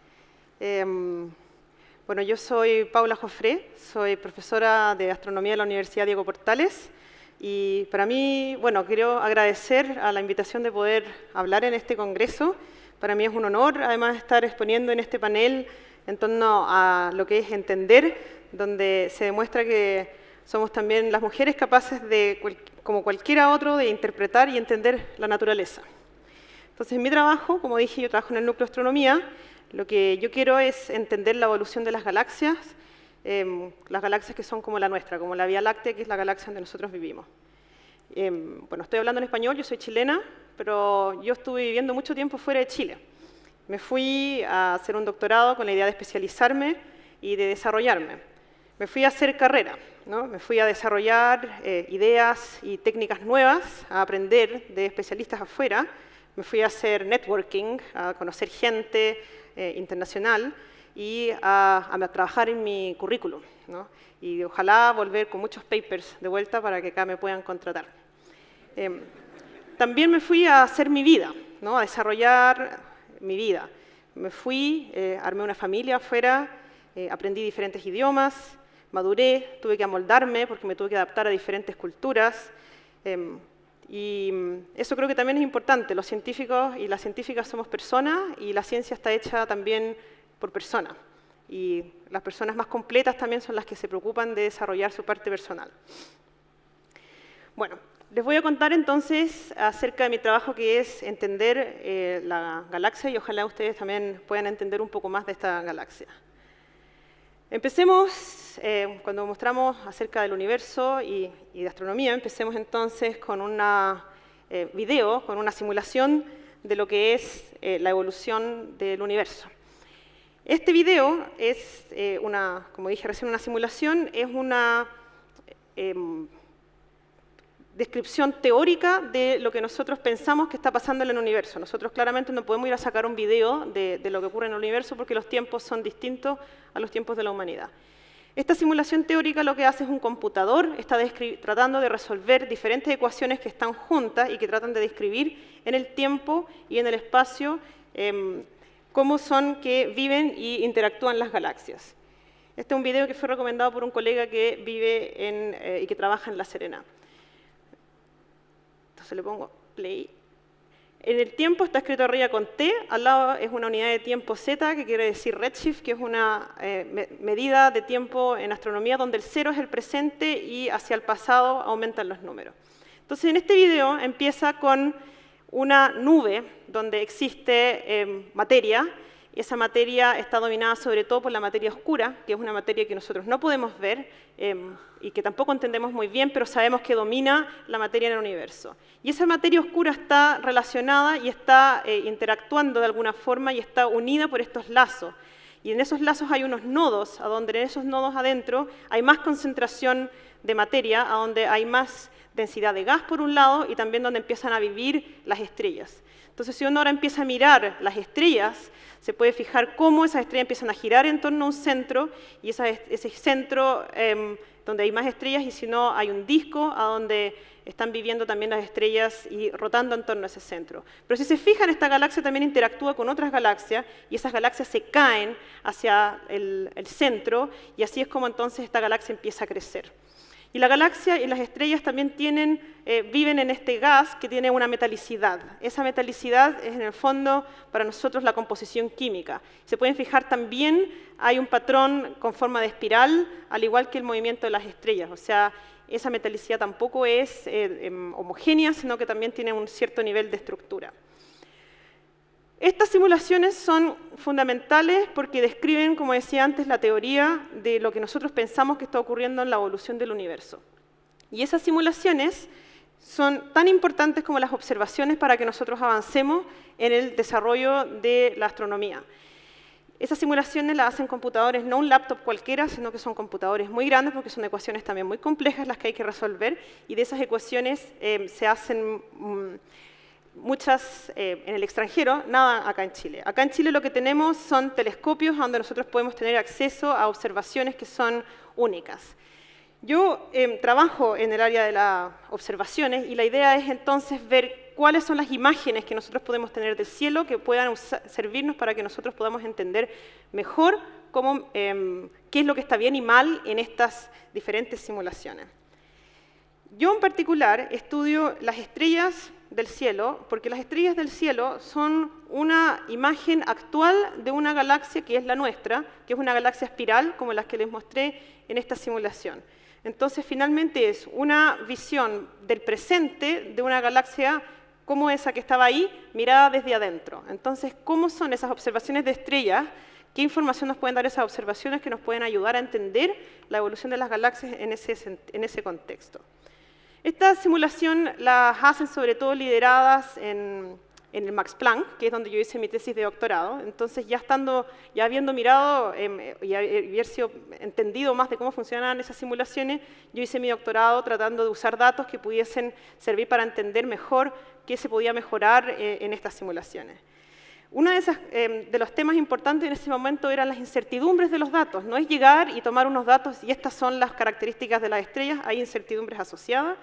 Speaker 5: Bueno, yo soy Paula Joffre, soy profesora de astronomía de la Universidad Diego Portales y para mí, bueno, quiero agradecer a la invitación de poder hablar en este congreso. Para mí es un honor, además, estar exponiendo en este panel en torno a lo que es Entender, donde se demuestra que somos también las mujeres capaces de, como cualquiera otro, de interpretar y entender la naturaleza. Entonces, en mi trabajo, como dije, yo trabajo en el núcleo de astronomía. Lo que yo quiero es entender la evolución de las galaxias que son como la nuestra, como la Vía Láctea, que es la galaxia donde nosotros vivimos. Bueno, estoy hablando en español, yo soy chilena, pero yo estuve viviendo mucho tiempo fuera de Chile. Me fui a hacer un doctorado con la idea de especializarme y de desarrollarme. Me fui a hacer carrera, ¿no? Me fui a desarrollar ideas y técnicas nuevas, a aprender de especialistas afuera. Me fui a hacer networking, a conocer gente internacional y a trabajar en mi currículum, ¿no? Y ojalá volver con muchos papers de vuelta para que acá me puedan contratar. También me fui a hacer mi vida, ¿no? A desarrollar mi vida. Me fui, armé una familia afuera, aprendí diferentes idiomas, maduré, tuve que amoldarme porque me tuve que adaptar a diferentes culturas. Y eso creo que también es importante. Los científicos y las científicas somos personas y la ciencia está hecha también por personas. Y las personas más completas también son las que se preocupan de desarrollar su parte personal. Bueno, les voy a contar entonces acerca de mi trabajo, que es entender la galaxia, y ojalá ustedes también puedan entender un poco más de esta galaxia. Empecemos, cuando mostramos acerca del universo y de astronomía, empecemos entonces con un video, con una simulación de lo que es la evolución del universo. Este video es como dije recién, una simulación, es una descripción teórica de lo que nosotros pensamos que está pasando en el universo. Nosotros claramente no podemos ir a sacar un video de lo que ocurre en el universo porque los tiempos son distintos a los tiempos de la humanidad. Esta simulación teórica lo que hace es un computador, está tratando de resolver diferentes ecuaciones que están juntas y que tratan de describir en el tiempo y en el espacio cómo son que viven y interactúan las galaxias. Este es un video que fue recomendado por un colega que vive y que trabaja en La Serena. Entonces le pongo play. En el tiempo está escrito arriba con T, al lado es una unidad de tiempo Z, que quiere decir redshift, que es una medida de tiempo en astronomía donde el 0 es el presente y hacia el pasado aumentan los números. Entonces en este video empieza con una nube donde existe materia, y esa materia está dominada sobre todo por la materia oscura, que es una materia que nosotros no podemos ver y que tampoco entendemos muy bien, pero sabemos que domina la materia en el universo. Y esa materia oscura está relacionada y está interactuando de alguna forma y está unida por estos lazos. Y en esos lazos hay unos nodos, a donde en esos nodos adentro hay más concentración de materia, a donde hay más densidad de gas por un lado y también donde empiezan a vivir las estrellas. Entonces, si uno ahora empieza a mirar las estrellas, se puede fijar cómo esas estrellas empiezan a girar en torno a un centro, y ese centro donde hay más estrellas, y si no, hay un disco a donde están viviendo también las estrellas y rotando en torno a ese centro. Pero si se fijan, esta galaxia también interactúa con otras galaxias, y esas galaxias se caen hacia el centro, y así es como entonces esta galaxia empieza a crecer. Y la galaxia y las estrellas también viven en este gas que tiene una metalicidad. Esa metalicidad es en el fondo para nosotros la composición química. Se pueden fijar también, hay un patrón con forma de espiral, al igual que el movimiento de las estrellas. O sea, esa metalicidad tampoco es homogénea, sino que también tiene un cierto nivel de estructura. Estas simulaciones son fundamentales porque describen, como decía antes, la teoría de lo que nosotros pensamos que está ocurriendo en la evolución del universo. Y esas simulaciones son tan importantes como las observaciones para que nosotros avancemos en el desarrollo de la astronomía. Esas simulaciones las hacen computadores, no un laptop cualquiera, sino que son computadores muy grandes porque son ecuaciones también muy complejas las que hay que resolver, y de esas ecuaciones se hacen muchas en el extranjero, nada acá en Chile. Acá en Chile lo que tenemos son telescopios donde nosotros podemos tener acceso a observaciones que son únicas. Yo trabajo en el área de las observaciones y la idea es entonces ver cuáles son las imágenes que nosotros podemos tener del cielo que puedan servirnos para que nosotros podamos entender mejor qué es lo que está bien y mal en estas diferentes simulaciones. Yo en particular estudio las estrellas del cielo, porque las estrellas del cielo son una imagen actual de una galaxia que es la nuestra, que es una galaxia espiral, como las que les mostré en esta simulación. Entonces, finalmente es una visión del presente de una galaxia como esa que estaba ahí, mirada desde adentro. Entonces, ¿cómo son esas observaciones de estrellas? ¿Qué información nos pueden dar esas observaciones que nos pueden ayudar a entender la evolución de las galaxias en ese contexto? Esta simulación las hacen sobre todo lideradas en el Max Planck, que es donde yo hice mi tesis de doctorado. Entonces, ya habiendo mirado y haber sido entendido más de cómo funcionan esas simulaciones, yo hice mi doctorado tratando de usar datos que pudiesen servir para entender mejor qué se podía mejorar en estas simulaciones. Uno de los temas importantes en ese momento eran las incertidumbres de los datos. No es llegar y tomar unos datos y estas son las características de las estrellas, hay incertidumbres asociadas.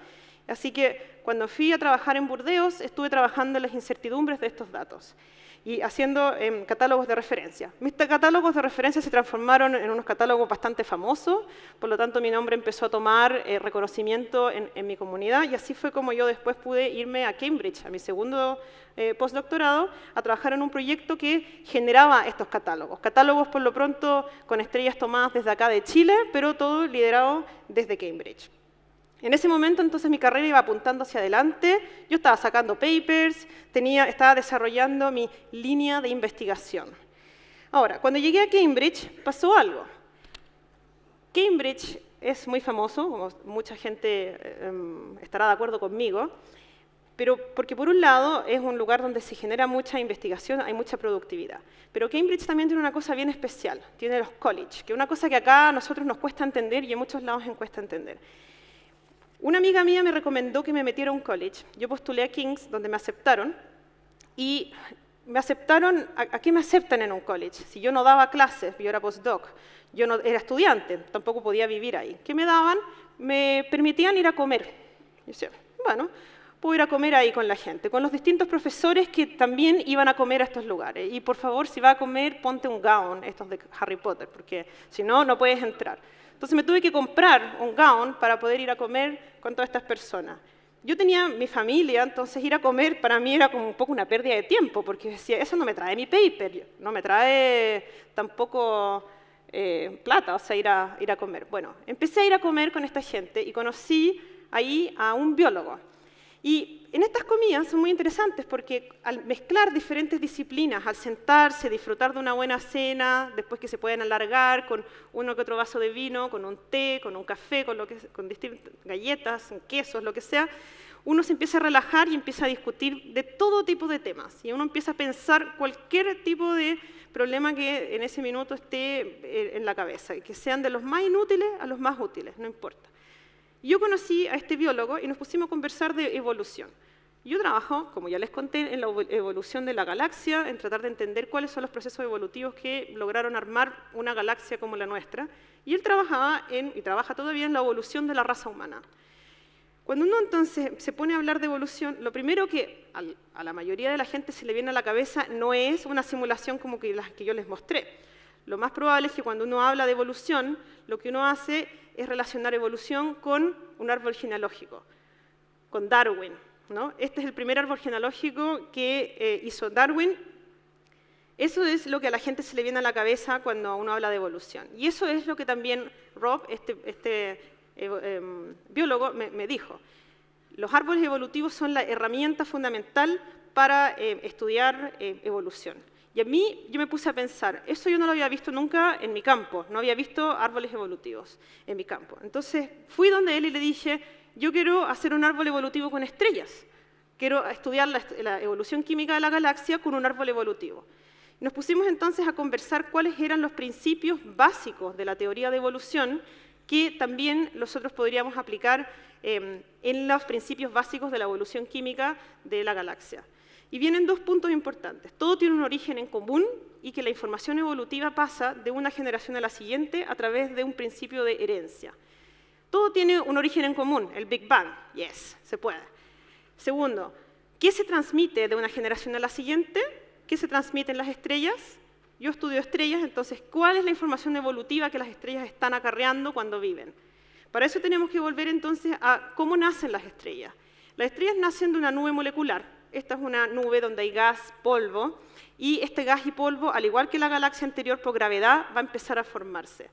Speaker 5: Así que cuando fui a trabajar en Burdeos, estuve trabajando en las incertidumbres de estos datos y haciendo catálogos de referencia. Mis catálogos de referencia se transformaron en unos catálogos bastante famosos, por lo tanto mi nombre empezó a tomar reconocimiento en mi comunidad, y así fue como yo después pude irme a Cambridge, a mi segundo postdoctorado, a trabajar en un proyecto que generaba estos catálogos. Catálogos por lo pronto con estrellas tomadas desde acá de Chile, pero todo liderado desde Cambridge. En ese momento, entonces, mi carrera iba apuntando hacia adelante, yo estaba sacando papers, estaba desarrollando mi línea de investigación. Ahora, cuando llegué a Cambridge, pasó algo. Cambridge es muy famoso, como mucha gente estará de acuerdo conmigo, pero porque por un lado es un lugar donde se genera mucha investigación, hay mucha productividad. Pero Cambridge también tiene una cosa bien especial, tiene los colleges, que es una cosa que acá a nosotros nos cuesta entender y en muchos lados nos cuesta entender. Una amiga mía me recomendó que me metiera a un college. Yo postulé a King's, donde me aceptaron, y me aceptaron, ¿a qué me aceptan en un college? Si yo no daba clases, yo era postdoc, yo no era estudiante, tampoco podía vivir ahí. ¿Qué me daban? Me permitían ir a comer. Yo decía, bueno, puedo ir a comer ahí con la gente, con los distintos profesores que también iban a comer a estos lugares. Y por favor, si va a comer, ponte un gown, estos de Harry Potter, porque si no, no puedes entrar. Entonces me tuve que comprar un gown para poder ir a comer con todas estas personas. Yo tenía mi familia, entonces ir a comer para mí era como un poco una pérdida de tiempo, porque decía, eso no me trae mi paper, no me trae tampoco plata, o sea, ir a comer. Bueno, empecé a ir a comer con esta gente y conocí ahí a un biólogo. Y en estas comidas son muy interesantes porque al mezclar diferentes disciplinas, al sentarse, disfrutar de una buena cena, después que se pueden alargar con uno que otro vaso de vino, con un té, con un café, con distintas galletas, quesos, lo que sea, uno se empieza a relajar y empieza a discutir de todo tipo de temas. Y uno empieza a pensar cualquier tipo de problema que en ese minuto esté en la cabeza, y que sean de los más inútiles a los más útiles, no importa. Yo conocí a este biólogo y nos pusimos a conversar de evolución. Yo trabajo, como ya les conté, en la evolución de la galaxia, en tratar de entender cuáles son los procesos evolutivos que lograron armar una galaxia como la nuestra, y él trabajaba y trabaja todavía en la evolución de la raza humana. Cuando uno entonces se pone a hablar de evolución, lo primero que a la mayoría de la gente se le viene a la cabeza no es una simulación como que las que yo les mostré. Lo más probable es que cuando uno habla de evolución, lo que uno hace es relacionar evolución con un árbol genealógico, con Darwin, ¿no? Este es el primer árbol genealógico que hizo Darwin. Eso es lo que a la gente se le viene a la cabeza cuando uno habla de evolución. Y eso es lo que también Rob, biólogo, me dijo. Los árboles evolutivos son la herramienta fundamental para estudiar evolución. Y a mí, yo me puse a pensar, eso yo no lo había visto nunca en mi campo, no había visto árboles evolutivos en mi campo. Entonces fui donde él y le dije, yo quiero hacer un árbol evolutivo con estrellas, quiero estudiar la evolución química de la galaxia con un árbol evolutivo. Nos pusimos entonces a conversar cuáles eran los principios básicos de la teoría de evolución que también nosotros podríamos aplicar en los principios básicos de la evolución química de la galaxia. Y vienen dos puntos importantes. Todo tiene un origen en común y que la información evolutiva pasa de una generación a la siguiente a través de un principio de herencia. Todo tiene un origen en común, el Big Bang. Yes, se puede. Segundo, ¿qué se transmite de una generación a la siguiente? ¿Qué se transmite en las estrellas? Yo estudio estrellas, entonces, ¿cuál es la información evolutiva que las estrellas están acarreando cuando viven? Para eso tenemos que volver entonces a cómo nacen las estrellas. Las estrellas nacen de una nube molecular. Esta es una nube donde hay gas, polvo, y este gas y polvo, al igual que la galaxia anterior, por gravedad, va a empezar a formarse.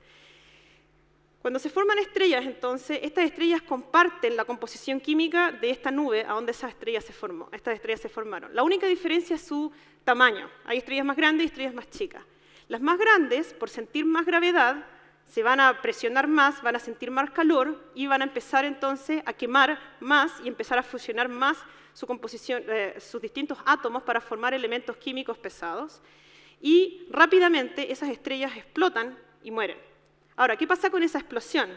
Speaker 5: Cuando se forman estrellas, entonces, estas estrellas comparten la composición química de esta nube a donde esa estrella se formó. Estas estrellas se formaron. La única diferencia es su tamaño. Hay estrellas más grandes y estrellas más chicas. Las más grandes, por sentir más gravedad, se van a presionar más, van a sentir más calor y van a empezar entonces a quemar más y empezar a fusionar más su composición, sus distintos átomos para formar elementos químicos pesados. Y rápidamente esas estrellas explotan y mueren. Ahora, ¿qué pasa con esa explosión?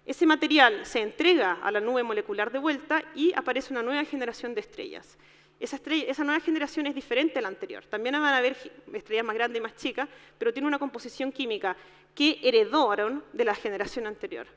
Speaker 5: Ese material se entrega a la nube molecular de vuelta y aparece una nueva generación de estrellas. Esa nueva generación es diferente a la anterior. También van a haber estrellas más grandes y más chicas, pero tiene una composición química que heredaron de la generación anterior.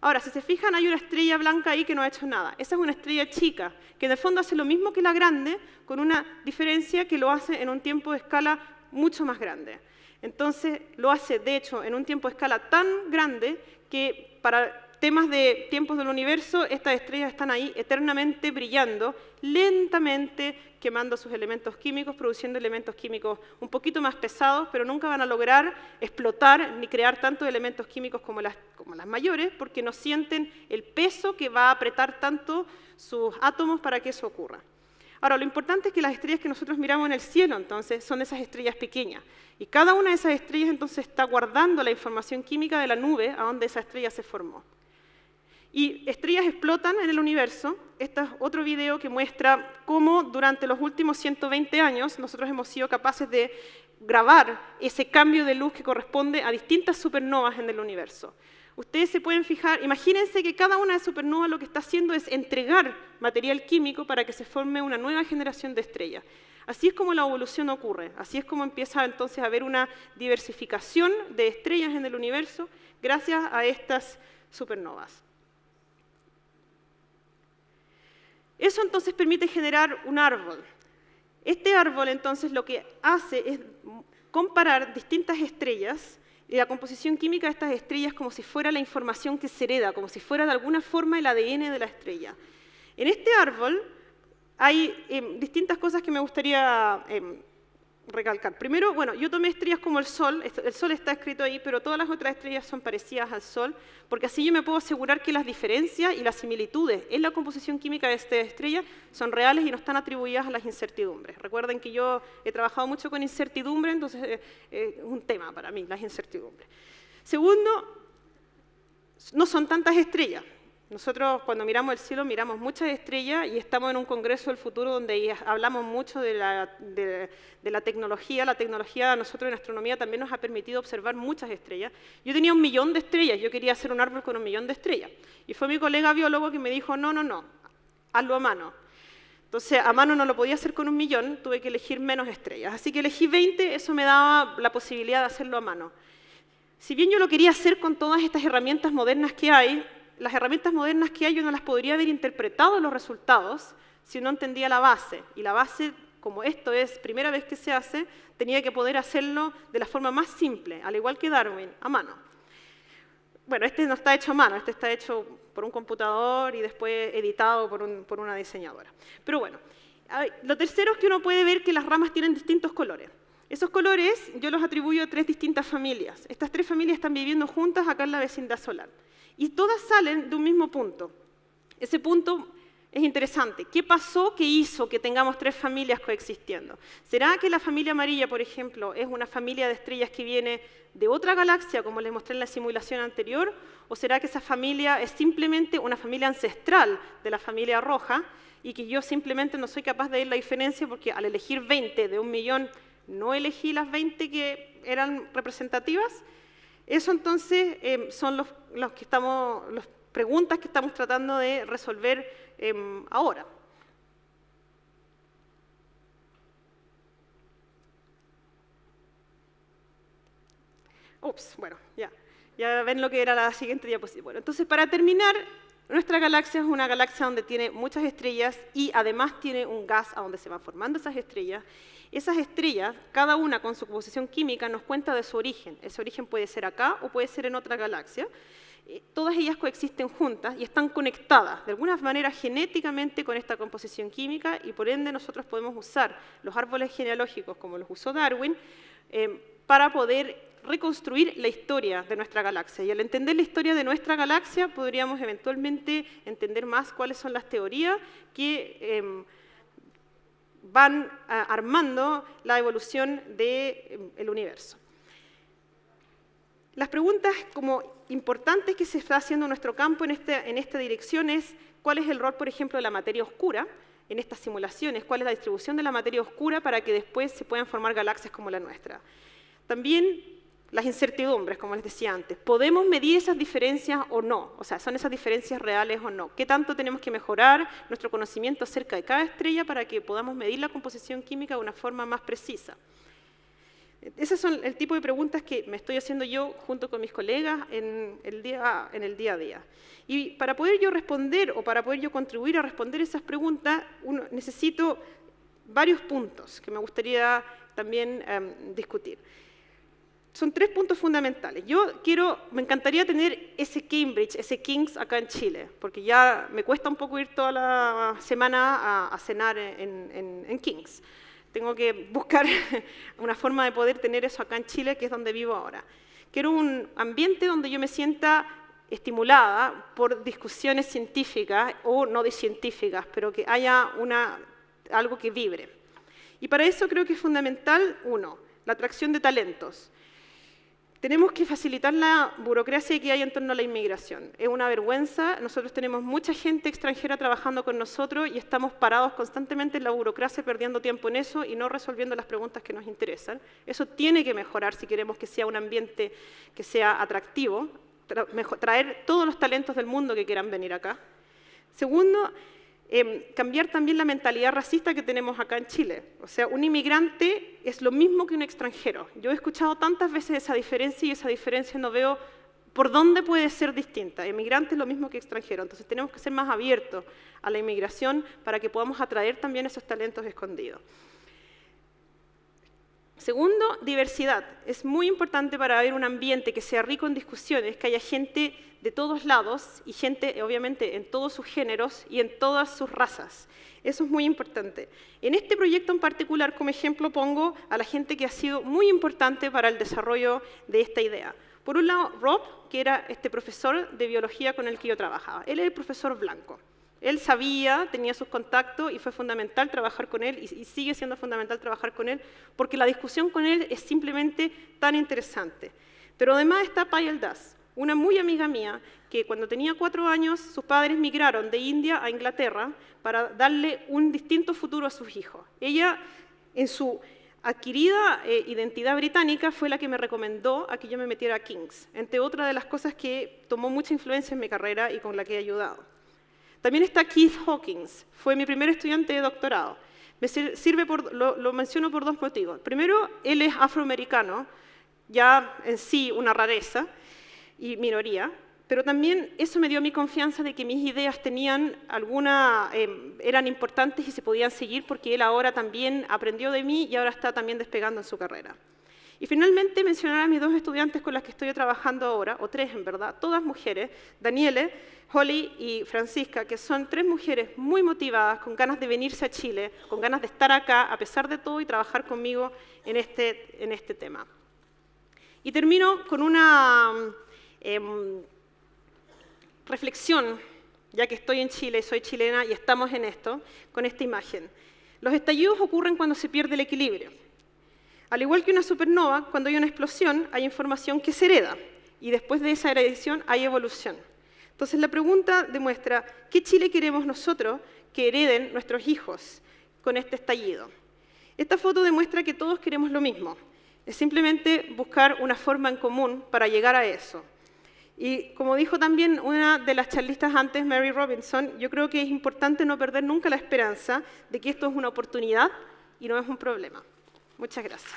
Speaker 5: Ahora, si se fijan, hay una estrella blanca ahí que no ha hecho nada. Esa es una estrella chica, que en el fondo hace lo mismo que la grande, con una diferencia que lo hace en un tiempo de escala mucho más grande. Entonces, lo hace, de hecho, en un tiempo de escala tan grande que para temas de tiempos del universo, estas estrellas están ahí eternamente brillando, lentamente quemando sus elementos químicos, produciendo elementos químicos un poquito más pesados, pero nunca van a lograr explotar ni crear tantos elementos químicos como las mayores, porque no sienten el peso que va a apretar tanto sus átomos para que eso ocurra. Ahora, lo importante es que las estrellas que nosotros miramos en el cielo, entonces, son esas estrellas pequeñas. Y cada una de esas estrellas, entonces, está guardando la información química de la nube a donde esa estrella se formó. Y estrellas explotan en el universo. Este es otro video que muestra cómo durante los últimos 120 años nosotros hemos sido capaces de grabar ese cambio de luz que corresponde a distintas supernovas en el universo. Ustedes se pueden fijar, imagínense que cada una de supernovas lo que está haciendo es entregar material químico para que se forme una nueva generación de estrellas. Así es como la evolución ocurre, así es como empieza entonces a haber una diversificación de estrellas en el universo gracias a estas supernovas. Eso entonces permite generar un árbol. Este árbol entonces lo que hace es comparar distintas estrellas y la composición química de estas estrellas como si fuera la información que se hereda, como si fuera de alguna forma el ADN de la estrella. En este árbol hay distintas cosas que me gustaría recalcar. Primero, bueno, yo tomé estrellas como el Sol está escrito ahí, pero todas las otras estrellas son parecidas al Sol, porque así yo me puedo asegurar que las diferencias y las similitudes en la composición química de esta estrella son reales y no están atribuidas a las incertidumbres. Recuerden que yo he trabajado mucho con incertidumbre, entonces es un tema para mí, las incertidumbres. Segundo, no son tantas estrellas. Nosotros cuando miramos el cielo miramos muchas estrellas y estamos en un congreso del futuro donde hablamos mucho de la tecnología. La tecnología a nosotros en astronomía también nos ha permitido observar muchas estrellas. Yo tenía 1 millón de estrellas, yo quería hacer un árbol con 1 millón de estrellas. Y fue mi colega biólogo que me dijo, no, hazlo a mano. Entonces a mano no lo podía hacer con 1 millón, tuve que elegir menos estrellas. Así que elegí 20, eso me daba la posibilidad de hacerlo a mano. Si bien yo lo quería hacer con todas estas herramientas modernas que hay, las herramientas modernas que hay yo no las podría haber interpretado los resultados si no entendía la base. Y la base, como esto es primera vez que se hace, tenía que poder hacerlo de la forma más simple, al igual que Darwin, a mano. Bueno, este no está hecho a mano, este está hecho por un computador y después editado por una diseñadora. Pero bueno, lo tercero es que uno puede ver que las ramas tienen distintos colores. Esos colores yo los atribuyo a 3 distintas familias. Estas 3 familias están viviendo juntas acá en la vecindad solar. Y todas salen de un mismo punto. Ese punto es interesante. ¿Qué pasó que hizo que tengamos 3 familias coexistiendo? ¿Será que la familia amarilla, por ejemplo, es una familia de estrellas que viene de otra galaxia, como les mostré en la simulación anterior? ¿O será que esa familia es simplemente una familia ancestral de la familia roja y que yo simplemente no soy capaz de ver la diferencia porque al elegir 20 de 1 millón no elegí las 20 que eran representativas? Eso entonces son las preguntas que estamos tratando de resolver ahora. Bueno, ya ven lo que era la siguiente diapositiva. Bueno, entonces para terminar, nuestra galaxia es una galaxia donde tiene muchas estrellas y además tiene un gas a donde se van formando esas estrellas. Esas estrellas, cada una con su composición química, nos cuenta de su origen. Ese origen puede ser acá o puede ser en otra galaxia. Todas ellas coexisten juntas y están conectadas de alguna manera genéticamente con esta composición química y por ende nosotros podemos usar los árboles genealógicos como los usó Darwin para poder reconstruir la historia de nuestra galaxia. Y al entender la historia de nuestra galaxia podríamos eventualmente entender más cuáles son las teorías que van armando la evolución del universo. Las preguntas como importantes que se está haciendo en nuestro campo en esta dirección es cuál es el rol, por ejemplo, de la materia oscura en estas simulaciones, cuál es la distribución de la materia oscura para que después se puedan formar galaxias como la nuestra. También las incertidumbres, como les decía antes. ¿Podemos medir esas diferencias o no? O sea, ¿son esas diferencias reales o no? ¿Qué tanto tenemos que mejorar nuestro conocimiento acerca de cada estrella para que podamos medir la composición química de una forma más precisa? Esos son el tipo de preguntas que me estoy haciendo yo junto con mis colegas en el día a día. Y para poder yo responder o para poder yo contribuir a responder esas preguntas, necesito varios puntos que me gustaría también discutir. Son 3 puntos fundamentales. Me encantaría tener ese Cambridge, ese King's acá en Chile, porque ya me cuesta un poco ir toda la semana a cenar en King's. Tengo que buscar una forma de poder tener eso acá en Chile, que es donde vivo ahora. Quiero un ambiente donde yo me sienta estimulada por discusiones científicas o no científicas, pero que haya algo que vibre. Y para eso creo que es fundamental, 1, la atracción de talentos. Tenemos que facilitar la burocracia que hay en torno a la inmigración. Es una vergüenza, nosotros tenemos mucha gente extranjera trabajando con nosotros y estamos parados constantemente en la burocracia, perdiendo tiempo en eso y no resolviendo las preguntas que nos interesan. Eso tiene que mejorar si queremos que sea un ambiente que sea atractivo, traer todos los talentos del mundo que quieran venir acá. Segundo, cambiar también la mentalidad racista que tenemos acá en Chile. O sea, un inmigrante es lo mismo que un extranjero. Yo he escuchado tantas veces esa diferencia y esa diferencia no veo por dónde puede ser distinta. Inmigrante es lo mismo que extranjero. Entonces tenemos que ser más abiertos a la inmigración para que podamos atraer también esos talentos escondidos. Segundo, diversidad. Es muy importante para haber un ambiente que sea rico en discusiones, que haya gente de todos lados y gente, obviamente, en todos sus géneros y en todas sus razas. Eso es muy importante. En este proyecto en particular, como ejemplo, pongo a la gente que ha sido muy importante para el desarrollo de esta idea. Por un lado, Rob, que era este profesor de biología con el que yo trabajaba. Él es el profesor blanco. Él sabía, tenía sus contactos y fue fundamental trabajar con él y sigue siendo fundamental trabajar con él porque la discusión con él es simplemente tan interesante. Pero además está Payal Das, una muy amiga mía que cuando tenía 4 años sus padres migraron de India a Inglaterra para darle un distinto futuro a sus hijos. Ella, en su adquirida identidad británica, fue la que me recomendó a que yo me metiera a King's, entre otras de las cosas que tomó mucha influencia en mi carrera y con la que he ayudado. También está Keith Hawkins, fue mi primer estudiante de doctorado. Lo menciono por 2 motivos. Primero, él es afroamericano, ya en sí una rareza y minoría, pero también eso me dio mi confianza de que mis ideas eran importantes y se podían seguir porque él ahora también aprendió de mí y ahora está también despegando en su carrera. Y finalmente mencionar a mis 2 estudiantes con las que estoy trabajando ahora, o 3 en verdad, todas mujeres, Daniele, Holly y Francisca, que son 3 mujeres muy motivadas, con ganas de venirse a Chile, con ganas de estar acá a pesar de todo y trabajar conmigo en este tema. Y termino con una reflexión, ya que estoy en Chile, soy chilena y estamos en esto, con esta imagen. Los estallidos ocurren cuando se pierde el equilibrio. Al igual que una supernova, cuando hay una explosión, hay información que se hereda, y después de esa heredación hay evolución. Entonces la pregunta demuestra, ¿qué Chile queremos nosotros que hereden nuestros hijos con este estallido? Esta foto demuestra que todos queremos lo mismo, es simplemente buscar una forma en común para llegar a eso. Y como dijo también una de las charlistas antes, Mary Robinson, yo creo que es importante no perder nunca la esperanza de que esto es una oportunidad y no es un problema. Muchas gracias.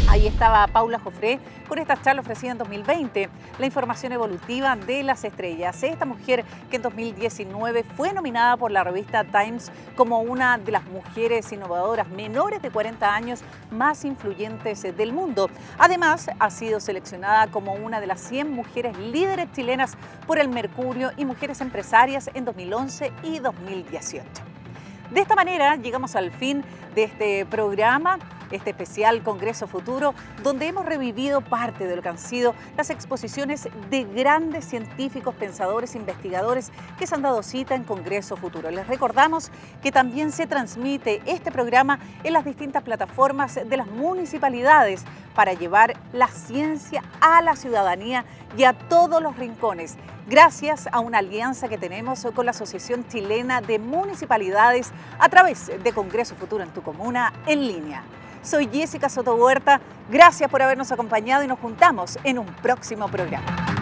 Speaker 1: Ahí estaba Paula Joffre con esta charla ofrecida en 2020, la información evolutiva de las estrellas. Esta mujer que en 2019 fue nominada por la revista Times como una de las mujeres innovadoras menores de 40 años más influyentes del mundo. Además, ha sido seleccionada como una de las 100 mujeres líderes chilenas por el Mercurio y Mujeres Empresarias en 2011 y 2018. De esta manera llegamos al fin de este programa, este especial Congreso Futuro, donde hemos revivido parte de lo que han sido las exposiciones de grandes científicos, pensadores, investigadores que se han dado cita en Congreso Futuro. Les recordamos que también se transmite este programa en las distintas plataformas de las municipalidades para llevar la ciencia a la ciudadanía y a todos los rincones, gracias a una alianza que tenemos con la Asociación Chilena de Municipalidades a través de Congreso Futuro en tu Comuna en línea. Soy Jessica Soto Huerta, gracias por habernos acompañado y nos juntamos en un próximo programa.